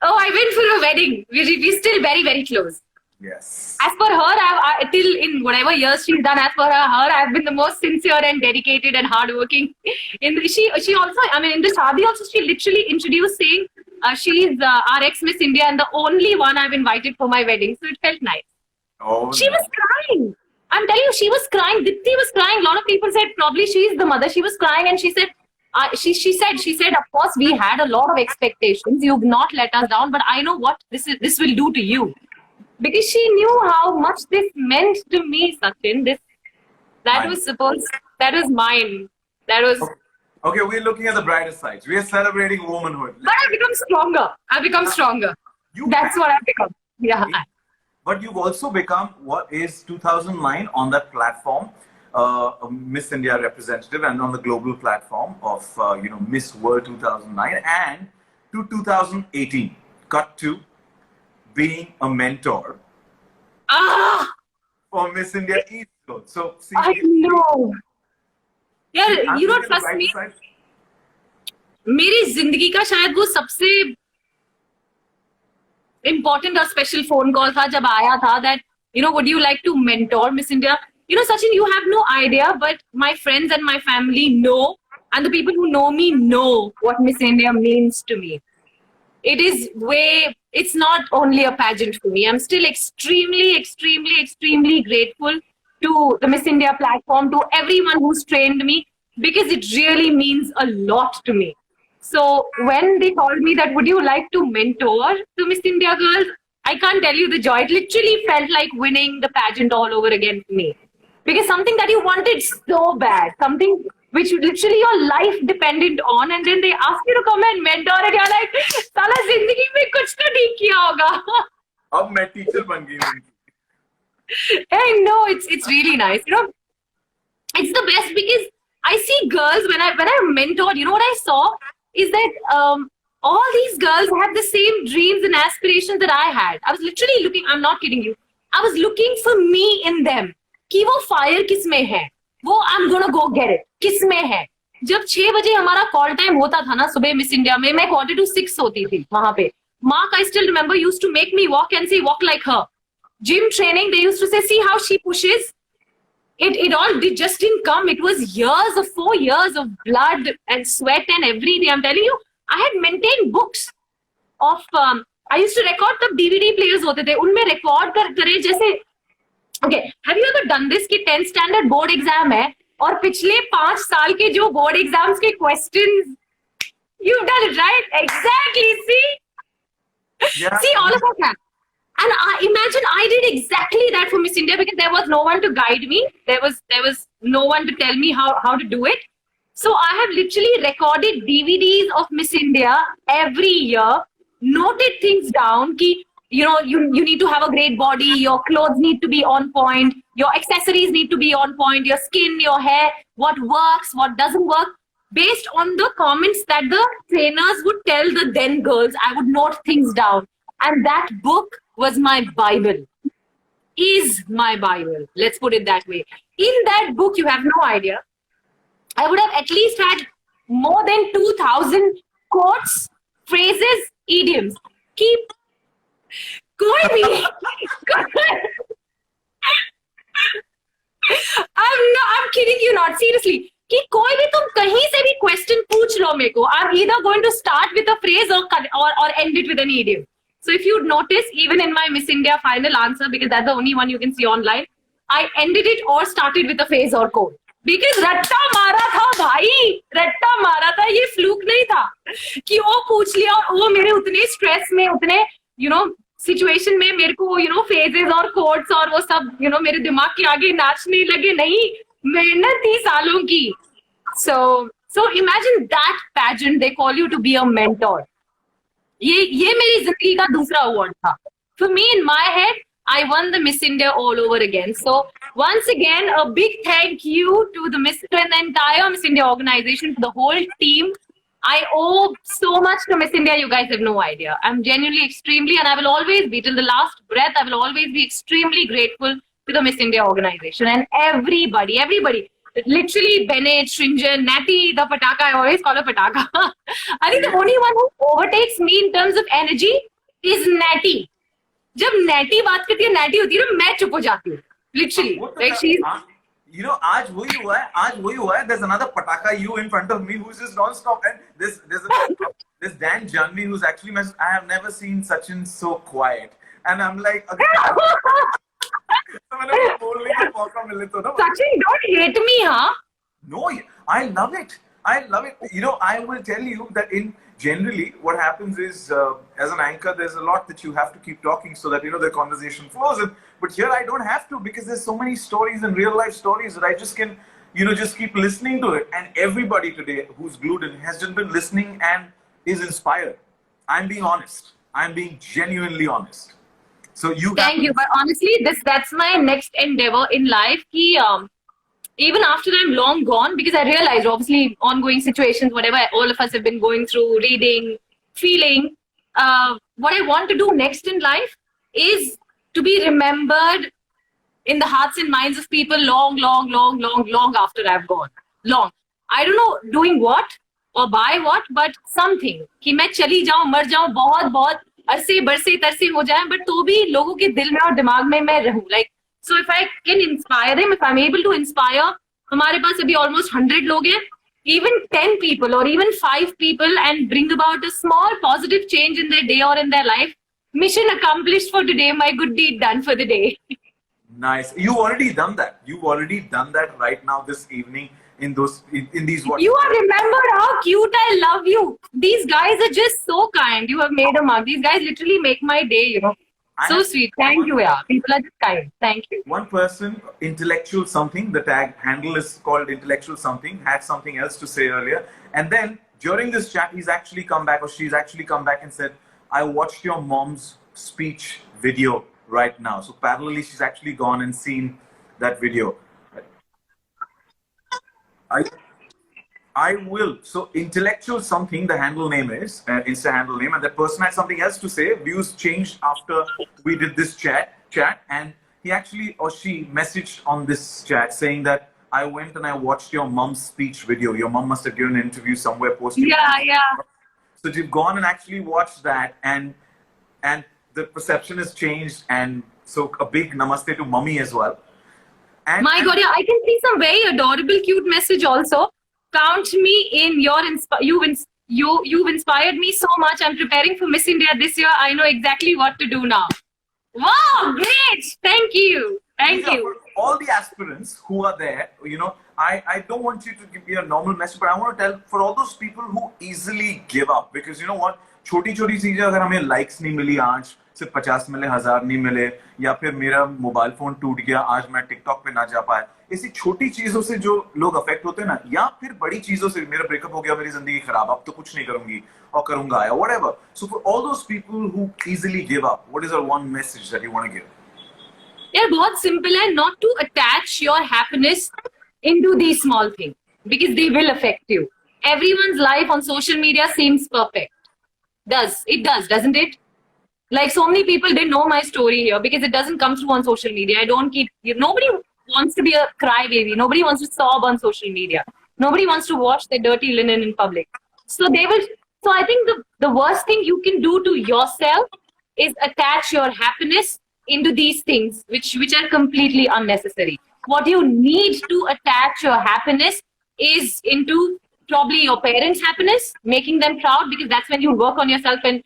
Oh, I went for a wedding. We're still very close. Yes. As per her, till in whatever years she's done, as per her, I've been the most sincere and dedicated and hardworking. She also, I mean, in the shadi also, she literally introduced saying she's our ex-Miss India and the only one I've invited for my wedding. So it felt nice. Oh, She was crying. I'm telling you, she was crying. Dipti was crying. A lot of people said probably she's the mother. She was crying and she said, she said, of course, we had a lot of expectations. You've not let us down, but I know what this will do to you. Because she knew how much this meant to me, Sachin. That was mine. That was. Okay, we're looking at the brighter sides. We are celebrating womanhood. But I've become stronger. That's what I've become. Yeah. But you've also become what is 2009 on that platform, a Miss India representative, and on the global platform of Miss World 2009, and to 2018, cut to being a mentor for Miss India East Coast. So see, I know. Yeah, you don't trust me. मेरी जिंदगी का शायद वो सबसे important और special phone call था जब आया था that would you like to mentor Miss India? Sachin, you have no idea, but my friends and my family know, and the people who know me know what Miss India means to me. It's not only a pageant for me. I'm still extremely grateful to the Miss India platform, to everyone who's trained me, because it really means a lot to me. So when they told me that, would you like to mentor the Miss India girls? I can't tell you the joy. It literally felt like winning the pageant all over again for me. Because something that you wanted so bad, something which literally your life depended on, and then they ask you to come and mentor it. You're like, "Sala zindagi mein kuch to nahi kiya hoga." अब मैं teacher बन गई हूँ. I know, it's really nice. It's the best because I see girls when I mentored. What I saw is that all these girls had the same dreams and aspirations that I had. I was literally looking. I'm not kidding you. I was looking for me in them. कि वो fire किस में है? वो I'm gonna go get it. किस में है? जब 6 बजे हमारा call time होता था ना सुबह मिस इंडिया में, मैं 5:45 होती थी वहां पे. Mark, I still remember, used to make me walk and say, walk like her. Gym training, they used to say, see how she pushes. It all just didn't come. It was 4 years of blood and sweat and everything. I'm telling you, I had maintained books of. I used to record the DVD players होते थे. उनमें record करे जैसे. Okay, have you ever done this? कि 10th standard board exam है और पिछले 5 साल के जो board exams के questions, you've done it, right? Exactly. See, Yeah. see, all of us have. And I imagine I did exactly that for Miss India because there was no one to guide me. There was no one to tell me how to do it. So I have literally recorded DVDs of Miss India every year, noted things down. Ki, you need to have a great body. Your clothes need to be on point. Your accessories need to be on point. Your skin, your hair, what works, what doesn't work. Based on the comments that the trainers would tell the then girls, I would note things down. And that book was my Bible. Is my Bible. Let's put it that way. In that book, you have no idea. I would have at least had more than 2,000 quotes, phrases, idioms. Keep. कोई भी. I'm kidding you not, seriously. कि कोई भी तुम कहीं से भी question पूछ लो मेरे को, I'm either going to start with a phrase or end it with an idiom. So if you'd notice, even in my Miss India final answer, because that's the only one you can see online, I ended it or started with a phrase or quote. Because रट्टा मारा था भाई, रट्टा मारा था, ये fluke नहीं था कि वो पूछ लिया और वो मेरे उतने स्ट्रेस में, उतने सिचुएशन में मेरे को फेजेस और कोट्स और वो सब मेरे दिमाग के आगे नाचने लगे, नहीं, मेहनत थी सालों की. So imagine that pageant, they call you to be a mentor. ये मेरी जिंदगी का दूसरा अवार्ड था. For me, in my head, I won the Miss India all over again. So once again, a big thank you to the entire Miss India organization, to the whole team. I owe so much to Miss India, you guys have no idea. I'm genuinely extremely, and I will always be, till the last breath, I will always be extremely grateful to the Miss India organization and everybody. Literally, Bennett, Shrinjan, Natty, the Pataka, I always call her Pataka. I think the only one who overtakes me in terms of energy is Natty. जब Natty बात करती है, Natty होती है ना, मैं चुप हो जाती हूँ. Literally. Like she's... आज वही हुआ है. There's another Pataka you in front of me who's just non-stop. And this Dan Janvi who's actually messaged, I have never seen Sachin so quiet. And I'm like, Sachin, don't hate me, huh? No, I love it. I will tell you that generally what happens is, as an anchor, there's a lot that you have to keep talking so that, the conversation flows. But here I don't have to, because there's so many stories and real life stories that I just can, just keep listening to it. And everybody today who's glued in has just been listening and is inspired. I'm being honest. I'm being genuinely honest. So Thank you. But honestly, that's my next endeavor in life. Ki, even after I'm long gone, because I realized, obviously, ongoing situations, whatever all of us have been going through, reading, feeling, what I want to do next in life is to be remembered in the hearts and minds of people long after I've gone. Long. I don't know doing what or by what, but something. कि मैं चली जाऊं, मर जाऊं, बहुत अरसे बरसे तरसे हो जाए, but तो भी लोगों के दिल में और दिमाग में मैं रहूं. Like, so if I can inspire them, if I'm able to inspire, हमारे पास अभी almost 100 लोग हैं, even 10 people or even 5 people, and bring about a small positive change in their day or in their life, mission accomplished for today, my good deed done for the day. Nice. You've already done that. You've already done that right now this evening in these what? You are remembered how cute I love you. These guys are just so kind. You have made a mark. These guys literally make my day, So sweet. Thank you, yeah. People are just kind. Thank you. One person, intellectual something, the tag handle is called intellectual something, had something else to say earlier. And then during this chat, he's actually come back, or she's actually come back and said, I watched your mom's speech video right now. So parallelly, she's actually gone and seen that video. I will. So intellectual something, the handle name is, Insta handle name, and that person had something else to say. Views changed after we did this chat, and he actually, or she messaged on this chat saying that I went and I watched your mom's speech video. Your mom must have given an interview somewhere posted. Yeah. So you've gone and actually watched that, and the perception has changed, and so a big namaste to mummy as well. And, My God, yeah, I can see some very adorable, cute message also. Count me in your you've inspired me so much. I'm preparing for Miss India this year. I know exactly what to do now. Wow, great! Thank you. Thank you. For all the aspirants who are there, I don't want you to give me a normal message, but I want to tell for all those people who easily give up, because you know what? छोटी चीजें अगर हमें likes नहीं मिली आज, सिर्फ 50 मिले, 1000 नहीं मिले, या फिर मेरा मोबाइल फोन टूट गया, आज मैं टिकटॉक पे ना जा पाया, ऐसी छोटी चीजों से जो लोग अफेक्ट होते हैं ना, या फिर बड़ी चीजों से, मेरा ब्रेकअप हो गया, मेरी जिंदगी खराब, अब तो कुछ नहीं करूंगी और करूंगा, या whatever. So for all those people who easily give up, what is our one message that you want to give? Yeah, बहुत simple है, not to attach your happiness into these small things, because they will affect you. Everyone's life on social media seems perfect. It does, doesn't it? Like so many people didn't know my story here because it doesn't come through on social media. Nobody wants to be a crybaby. Nobody wants to sob on social media. Nobody wants to wash their dirty linen in public. So I think the worst thing you can do to yourself is attach your happiness into these things, which are completely unnecessary. what you need to attach your happiness is into probably your parents' happiness, making them proud, because that's when you work on yourself and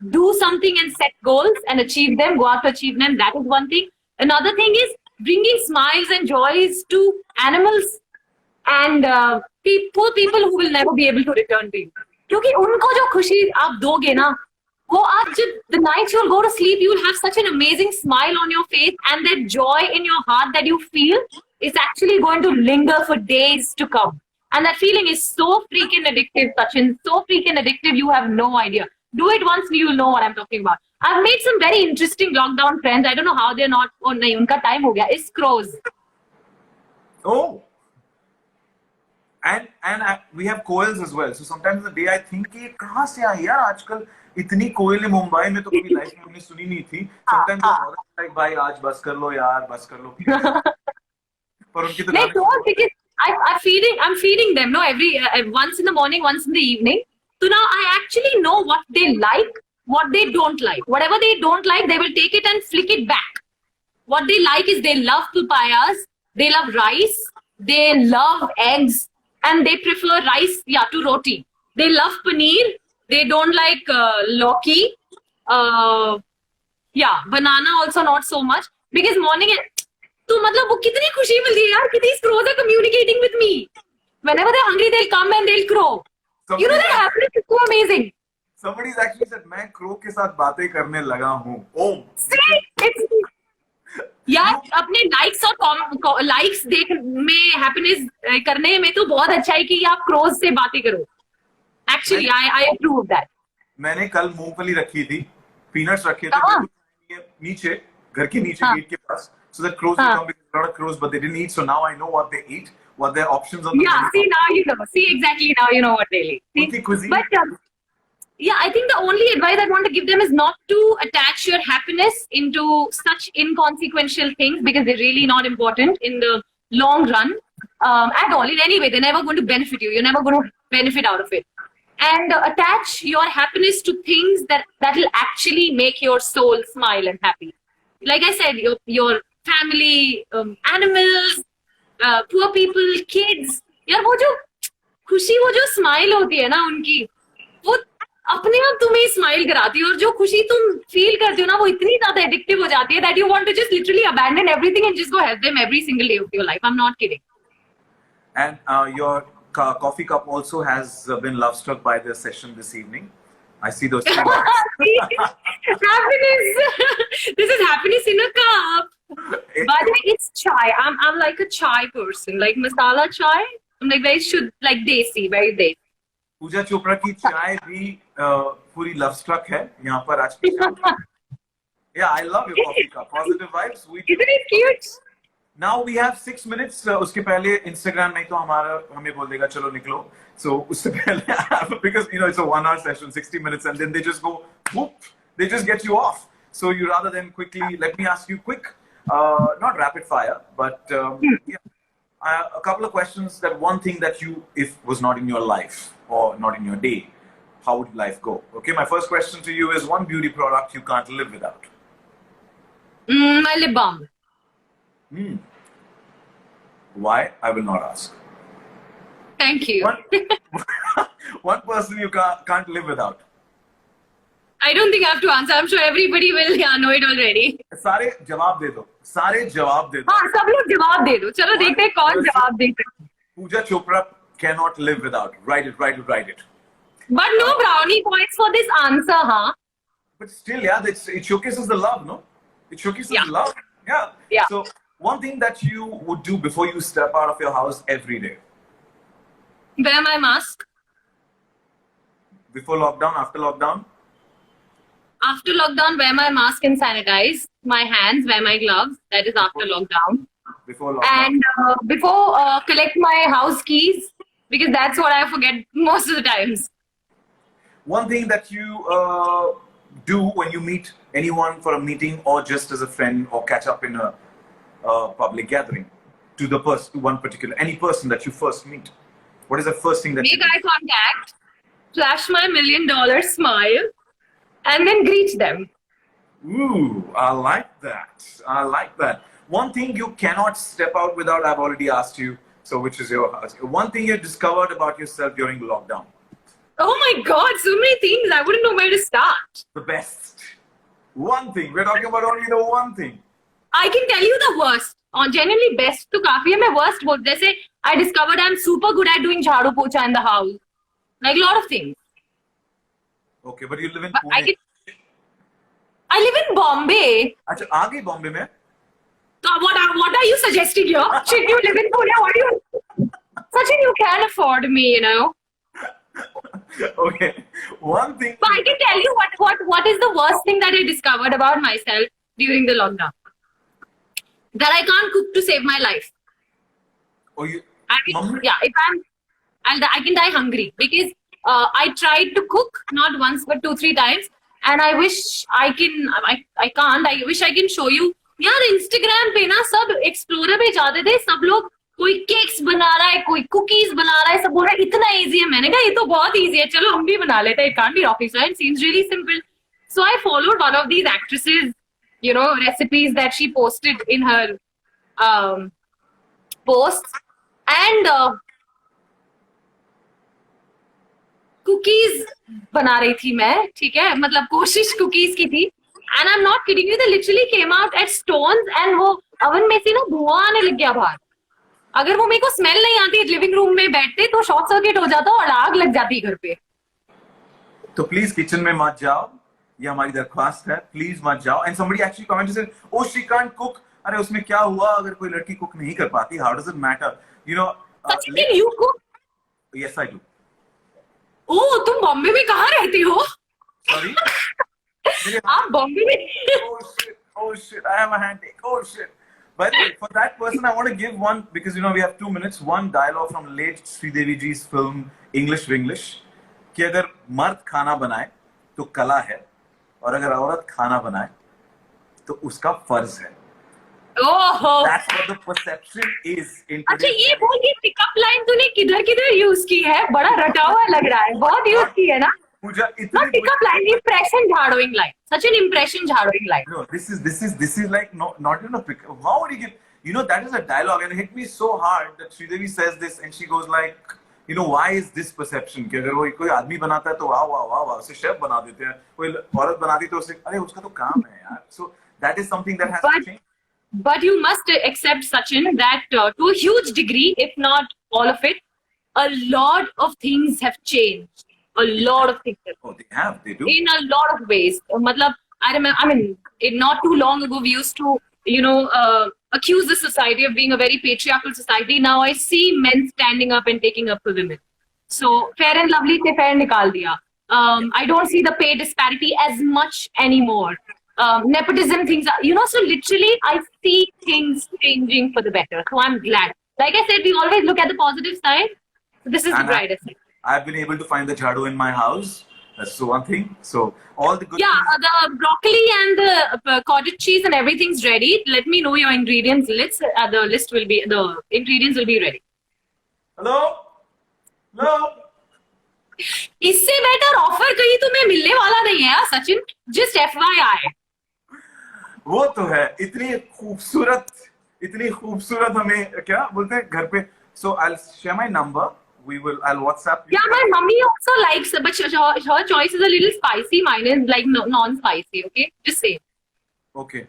do something and set goals and achieve them, go out to achieve them. That is one thing. Another thing is bringing smiles and joys to animals and poor people who will never be able to return to you. क्योंकि उनको जो खुशी आप दोगे ना, वो आप जब the night you'll go to sleep, you'll have such an amazing smile on your face, and that joy in your heart that you feel is actually going to linger for days to come. And that feeling is so freaking addictive, Sachin, so freaking addictive, you have no idea. Do it once, you'll know what I'm talking about. I've made some very interesting lockdown friends. I don't know how they're not. Oh, nahi, unka time ho gaya. It's crows. Oh. And we have coils as well. So sometimes in the day I think कि कहाँ से आई यार आजकल इतनी कोयल मुंबई में तो कभी life में हमने सुनी नहीं थी. Sometimes like भाई आज बस कर लो यार, बस कर लो. पर उनकी तो नहीं, don't, because I'm feeding them, no, every once in the morning, once in the evening. So now I actually know what they like, what they don't like. Whatever they don't like, they will take it and flick it back. What they like is they love papayas, they love rice, they love eggs, and they prefer rice, to roti. They love paneer. They don't like lauki. Banana also not so much. Because morning, तो मतलब वो कितनी खुशी मिलती है यार कि these crows are communicating with me. Whenever they're hungry, they'll come and they'll crow. You know that happiness is so amazing. Somebody's actually said मैं crow के साथ बातें करने लगा हूँ. Oh. यार अपने लाइक्स और लाइक्स देख में हैप्पीनेस करने में तो बहुत अच्छा है कि आप क्रोज से बातें करो. Actually I approve that. मैंने कल मूंगफली रखी थी, पीनट्स रखे थे नीचे, घर के नीचे गेट के पास, so that crows will come, because a lot of crows but they didn't eat, so now I know what they eat, what their options are. See, now you know. See, exactly, now you know what they eat. See? But I think the only advice I want to give them is not to attach your happiness into such inconsequential things, because they're really not important in the long run at all. In any way, they're never going to benefit you. You're never going to benefit out of it. And attach your happiness to things that will actually make your soul smile and happy. Like I said, your family, animals, poor people, kids. यार वो जो खुशी, वो जो smile होती है ना उनकी, वो अपने आप तुम्हें स्माइल कराती है, और जो खुशी तुम फील करती हो ना, वो इतनी ज्यादा एडिक्टिव हो जाती है that you want to just literally abandon everything and just go help them every single day of your life. I'm not kidding. And your coffee cup also has been love struck by the session this evening. I see those. Happiness. This is happiness in a cup. By the way, it's chai. I'm like a chai person, like masala chai. I'm like like desi, very desi. पूजा चोपड़ा की चाय भी पूरी love struck है यहाँ पर आज की शाम. Yeah, I love your coffee cup. Positive vibes. Isn't it cute? Now we have 6 minutes. उसके पहले Instagram नहीं तो हमें बोल देगा चलो निकलो. So उससे पहले because it's a 1 hour session, 60 minutes, and then they just go whoop. They just get you off. So you rather than quickly, let me ask you quick, not rapid fire, but a couple of questions. That one thing that if was not in your life or not in your day, how would life go? Okay, my first question to you is one beauty product you can't live without. My lip balm. Why? I will not ask. Thank you. One person you can't live without. I don't think I have to answer. I'm sure everybody will know it already. सारे जवाब दे दो. सारे जवाब दे दो. हाँ, सब लोग जवाब दे दो. चलो देखते हैं कौन जवाब दे सकते. Pooja Chopra cannot live without. Write it. But no brownie points for this answer, huh? But still, it showcases the love, no? It showcases the love. Yeah. So one thing that you would do before you step out of your house every day. Wear my mask. Before lockdown, after lockdown? After lockdown, wear my mask and sanitize my hands, wear my gloves. That is after lockdown. Before lockdown. And before collect my house keys, because that's what I forget most of the times. One thing that you do when you meet anyone for a meeting or just as a friend or catch up in a public gathering, to any person that you first meet, what is the first thing that make eye contact, flash my $1 million smile, and then greet them. Ooh, I like that. one thing you cannot step out without, I've already asked you, so which is your house. One thing you discovered about yourself during lockdown. Oh my God, so many things. I wouldn't know where to start. The best. One thing. We're talking about only the one thing. I can tell you the worst. On genuinely best to काफी है मैं worst बोल जैसे I discovered I'm super good at doing झाड़ू पोछा in the house. Like a lot of things. Okay, but you live in But Pune. I live in Bombay. अच्छा आ गई बॉम्बे में? So what are you suggesting here? Should you live in Pune? What do you? Sachin, you can afford me, you know. Okay, one thing. But I can tell you what is the worst thing that I discovered about myself during the lockdown. That I can't cook to save my life. Oh, you. I mean, Mummy? yeah, if I can die hungry because I tried to cook not once but 2-3 times, and I wish I can. I can't. I wish I can show you. यार Instagram पे ना सब explorer पे जाते थे सब लोग कोई केक्स बना रहा है कोई कुकीज बना रहा है सब बोल रहा है इतना इजी है मैंने कहा ये तो बहुत इजी है चलो हम भी बना लेते हैं it can't be rocket science seems really simple so I followed one of these actresses you know recipes that she posted in her posts and cookies बना रही थी मैं ठीक है मतलब कोशिश कुकीज की थी and I'm not kidding you they literally came out at stones and वो oven में से ना धुआं आने लग गया बाहर अगर वो मेरे को स्मेल नहीं आती लिविंग रूम में बैठते तो शॉर्ट सर्किट हो जाता और आग लग जाती घर पे तो प्लीज किचन में मत जाओ ये हमारी दरख्वास्त है प्लीज मत जाओ and somebody actually commented said oh she can't cook अरे उसमें क्या हुआ अगर कोई लड़की कुक नहीं कर पाती how does it matter you know Sachin, can you cook? yes I do ओह तुम बॉम्बे में कहाँ रहते हो sorry आप बॉम्बे में oh shit I am a handshake oh shit by the way for that person I want to give one because you know we have 2 minutes one dialogue from late Sridevi ji's film English Winglish कि अगर मर्द खाना बनाए तो कला है और अगर औरत खाना बनाए तो उसका फर्ज है ओहो That's what the perception is in अच्छा today's ये बोल के पिकअप लाइन तूने किधर किधर यूज की है बड़ा रटा हुआ लग रहा है बहुत यूज की है ना पूजा Not इतनी pickup line, impression shadowing line. Such an impression shadowing line. No, this is like not even a pick. How would you give? You know that is a dialogue and it hit me so hard that Sridevi says this and she goes like, you know, why is this perception? कि अगर वो कोई आदमी बनाता है तो वाह वाह वाह वाह उसे शेफ बना देते हैं कोई औरत बनाती तो उसे अरे उसका तो काम है यार. So that is something that has to change. But you must accept, Sachin, that to a huge degree, if not all of it, a lot of things have changed. A lot of things have Oh, they do. in a lot of ways. Matlab, I remember, I mean, not too long ago, we used to, you know, accuse the society of being a very patriarchal society. Now I see men standing up and taking up for women. So, Fair and Lovely se fair nikal diya. I don't see the pay disparity as much anymore. Nepotism things, you know, so literally I see things changing for the better. So I'm glad. Like I said, we always look at the positive side. So this is the And brightest side. I've been able to find the jhadu in my house. That's the one thing. So all the good Yeah, things. the broccoli and the cottage cheese and everything's ready. Let me know your ingredients list. The ingredients will be ready. Hello? Hello? इससे better offer कहीं तुम्हें मिलने वाला नहीं है Sachin just FYI वो तो है इतनी खूबसूरत हमें क्या बोलते हैं घर पे so I'll share my number I'll WhatsApp you. Yeah, my mummy also likes but her choice is a little spicy mine is like non-spicy okay just say Okay,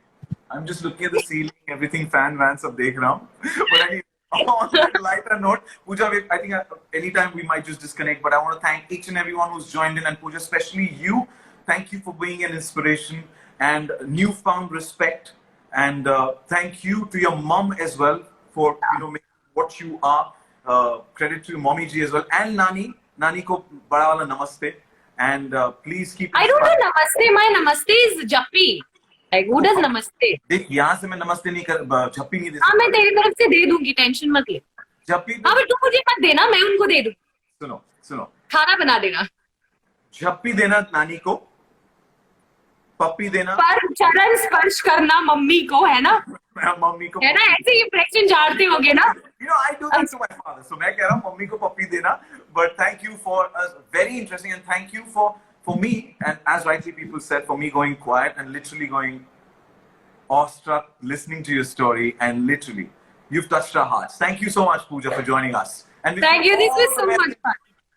I'm just looking at the ceiling everything fan सब देख रहा हूँ but I need on that lighter note Pooja I think anytime we might just disconnect but I want to thank each and everyone who's joined in and Pooja especially you thank you for being an inspiration and newfound respect and thank you to your mom as well for you know making what you are credit to mommy ji as well and nani ko bada wala namaste and please keep I don't know namaste my namaste is jappi like who does namaste देख यहाँ से मैं नमस्ते नहीं कर झप्पी नहीं दे हाँ मैं तेरी तरफ से दे दूंगी टेंशन मत ले झप्पी हाँ बट तू मुझे मत देना मैं उनको दे दूँ सुनो खाना बना देना झप्पी देना नानी को पप्पी देना पर चरण स्पर्श करना मम्मी को है ना मम्मी को है ना ऐसे ही इंप्रेशन झाड़ते होगे ना You know, I do that to my father. So मैं कह रहा हूँ मम्मी को पप्पी देना. But thank you for very interesting and thank you for me and as rightly people said for me going quiet and literally going awestruck listening to your story, and literally, you've touched our hearts. Thank you so much, Pooja, for joining us. And we Thank wish you. This all was so the much best fun.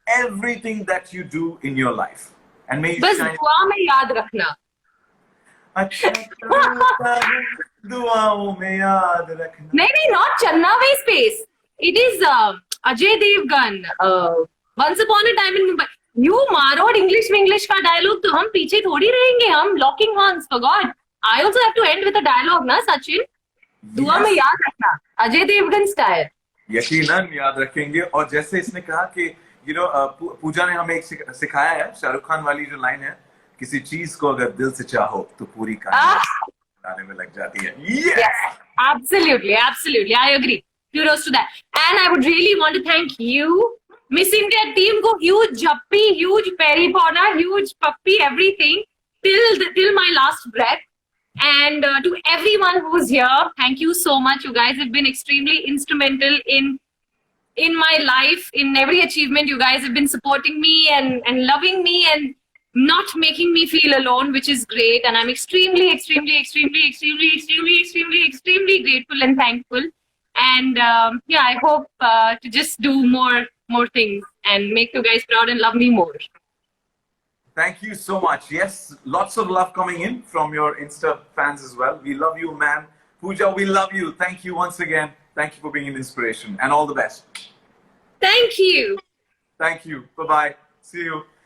in everything that you do in your life. And may you बस shine. दुआ में याद रखना. अच्छा करता हूँ, दुआओं में याद रखना. नहीं, not Channa Way Space. It is Ajay Devgan. Once Upon a Time in Mumbai. You मारोड़ English का dialogue तो हम पीछे थोड़ी रहेंगे. हम locking horns for God. I also have to end with a dialogue, ना Sachin? दुआ में याद रखना. Ajay Devgan style. यकीनन याद रखेंगे. और जैसे इसने कहा कि पूजा ने हमें एक सिखाया है, शाहरुख खान वाली जो लाइन है, किसी चीज को अगर दिल से चाहो तो पूरी कहानी बनाने में लग जाती है. Yes, absolutely. I agree. Kudos to that. And I would really want to thank you, Miss India team को huge Jappi, huge Perry Potter, huge Puppy, everything till my last breath. And to everyone who's here, thank you so much. You guys have been extremely instrumental in my life, in every achievement. You guys have been supporting me and loving me and not making me feel alone, which is great. And I'm extremely grateful and thankful. And yeah, I hope to just do more things and make you guys proud and love me more. Thank you so much. Yes, lots of love coming in from your Insta fans as well. We love you, ma'am. Pooja, we love you. Thank you once again. Thank you for being an inspiration and all the best. Thank you. Thank you. Bye-bye. See you.